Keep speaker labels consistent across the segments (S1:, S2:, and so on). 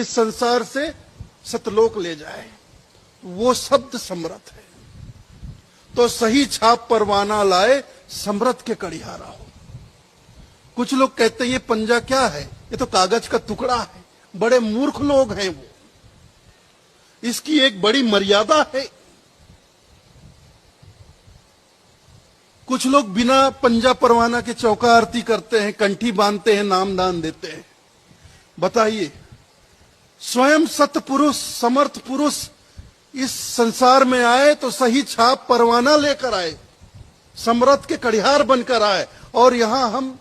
S1: इस संसार से सतलोक ले जाए, वो शब्द समरथ है। तो सही छाप परवाना लाए, समरथ के कड़ियारा हो। कुछ लोग कहते हैं ये पंजा क्या है, ये तो कागज का टुकड़ा है। बड़े मूर्ख लोग हैं वो। इसकी एक बड़ी मर्यादा है। कुछ लोग बिना पंजा परवाना के चौका आरती करते हैं, कंठी बांधते हैं, नाम दान देते हैं। बताइए, स्वयं सतपुरुष समर्थ पुरुष इस संसार में आए तो सही छाप परवाना लेकर आए, समरथ के कड़ियार बनकर आए, और यहां हम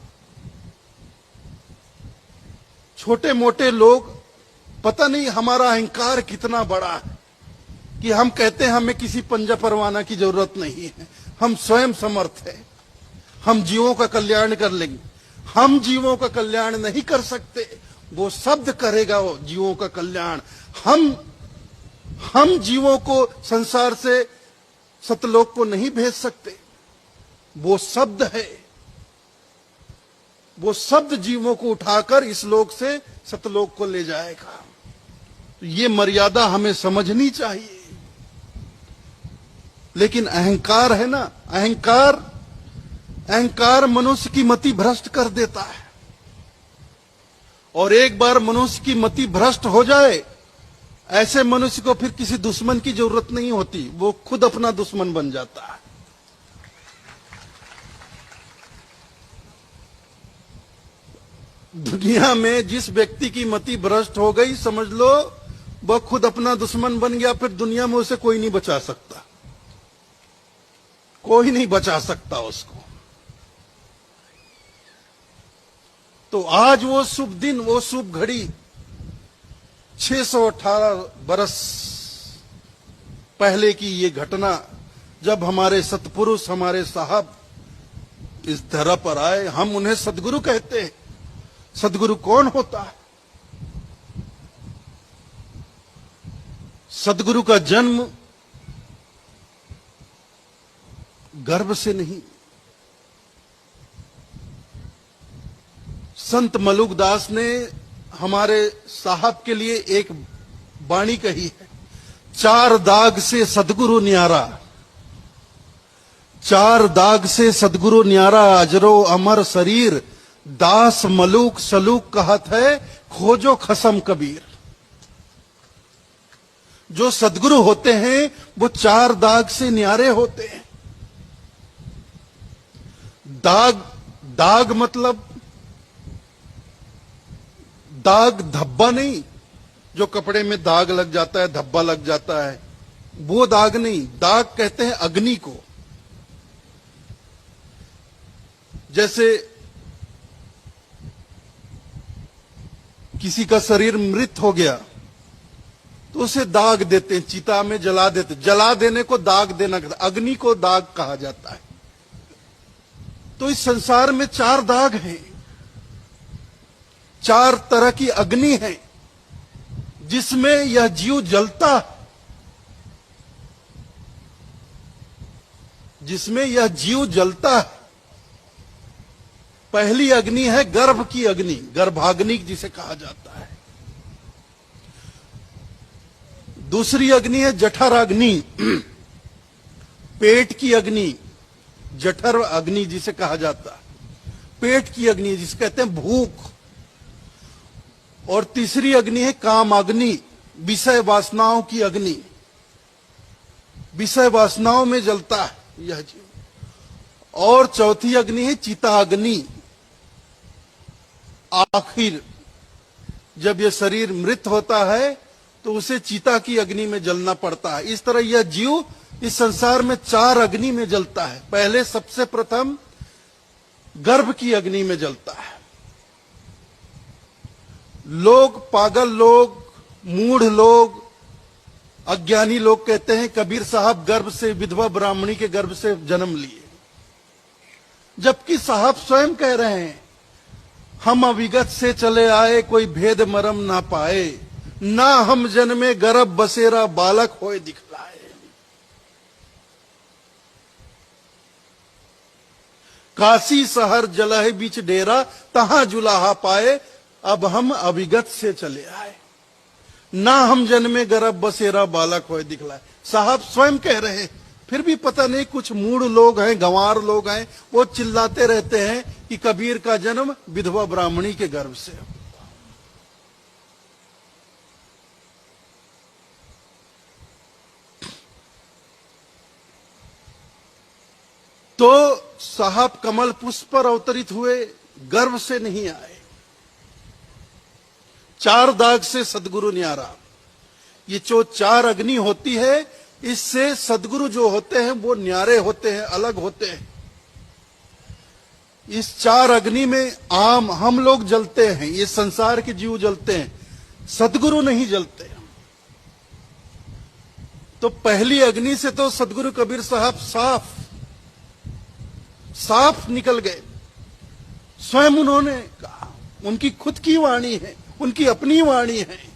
S1: छोटे मोटे लोग, पता नहीं हमारा अहंकार कितना बड़ा है कि हम कहते हैं हमें किसी पंजा परवाना की जरूरत नहीं है, हम स्वयं समर्थ है, हम जीवों का कल्याण कर लेंगे। हम जीवों का कल्याण नहीं कर सकते, वो शब्द करेगा वो जीवों का कल्याण। हम जीवों को संसार से सतलोक को नहीं भेज सकते, वो शब्द है। वो शब्द जीवों को उठाकर इस लोक से सतलोक को ले जाएगा। तो ये मर्यादा हमें समझनी चाहिए। लेकिन अहंकार है ना, अहंकार मनुष्य की मति भ्रष्ट कर देता है। और एक बार मनुष्य की मति भ्रष्ट हो जाए, ऐसे मनुष्य को फिर किसी दुश्मन की जरूरत नहीं होती, वो खुद अपना दुश्मन बन जाता है। दुनिया में जिस व्यक्ति की मति भ्रष्ट हो गई, समझ लो वह खुद अपना दुश्मन बन गया। फिर दुनिया में उसे कोई नहीं बचा सकता, कोई नहीं बचा सकता उसको। तो आज वो शुभ दिन, वो शुभ घड़ी, 618 बरस पहले की ये घटना, जब हमारे सतपुरुष, हमारे साहब इस धरा पर आए। हम उन्हें सदगुरु कहते हैं। सदगुरु कौन होता है? सदगुरु का जन्म गर्भ से नहीं। संत मलुकदास ने हमारे साहब के लिए एक वाणी कही है, 4 दाग से सदगुरु न्यारा, 4 दाग से सदगुरु न्यारा, अजरो अमर शरीर, दास मलूक सलूक कहत है, खोजो खसम कबीर। जो सदगुरु होते हैं वो 4 दाग से न्यारे होते हैं। दाग मतलब दाग धब्बा नहीं, जो कपड़े में दाग लग जाता है, धब्बा लग जाता है, वो दाग नहीं। दाग कहते हैं अग्नि को। जैसे किसी का शरीर मृत हो गया तो उसे दाग देते हैं, चिता में जला देते। जला देने को दाग देना कहता है, अग्नि को दाग कहा जाता है। तो इस संसार में 4 दाग हैं, 4 तरह की अग्नि है जिसमें यह जीव जलता है, जिसमें यह जीव जलता है। पहली अग्नि है गर्भ की अग्नि, गर्भाग्नि जिसे कहा जाता है। दूसरी अग्नि है जठराग्नि, पेट की अग्नि, जठर अग्नि जिसे कहा जाता है, पेट की अग्नि जिसे कहते हैं भूख। और तीसरी अग्नि है कामाग्नि, विषय वासनाओं की अग्नि, विषय वासनाओं में जलता है यह जीव। और चौथी अग्नि है चिताग्नि। आखिर जब यह शरीर मृत होता है तो उसे चिता की अग्नि में जलना पड़ता है। इस तरह यह जीव इस संसार में 4 अग्नि में जलता है। पहले सबसे प्रथम गर्भ की अग्नि में जलता है। लोग, पागल लोग, मूढ़ लोग, अज्ञानी लोग कहते हैं कबीर साहब गर्भ से, विधवा ब्राह्मणी के गर्भ से जन्म लिए, जबकि साहब स्वयं कह रहे हैं हम अविगत से चले आए, कोई भेद मरम ना पाए, ना हम जन्मे गर्भ बसेरा बालक होए दिखलाए। काशी शहर जलह बीच डेरा, तहां जुलाहा पाए, अब हम अविगत से चले आए। ना हम जन्मे गर्भ बसेरा बालक होए दिखलाए। साहब स्वयं कह रहे हैं, फिर भी पता नहीं कुछ मूढ़ लोग हैं, गंवार लोग हैं, वो चिल्लाते रहते हैं कि कबीर का जन्म विधवा ब्राह्मणी के गर्भ से। तो साहब कमल पुष्प पर अवतरित हुए, गर्भ से नहीं आए। 4 दाग से सदगुरु न्यारा। ये जो 4 अग्नि होती है, इससे सदगुरु जो होते हैं वो न्यारे होते हैं, अलग होते हैं। इस 4 अग्नि में आम हम लोग जलते हैं, ये संसार के जीव जलते हैं, सदगुरु नहीं जलते। तो पहली अग्नि से तो सदगुरु कबीर साहब साफ निकल गए। स्वयं उन्होंने कहा, उनकी खुद की वाणी है, उनकी अपनी वाणी है।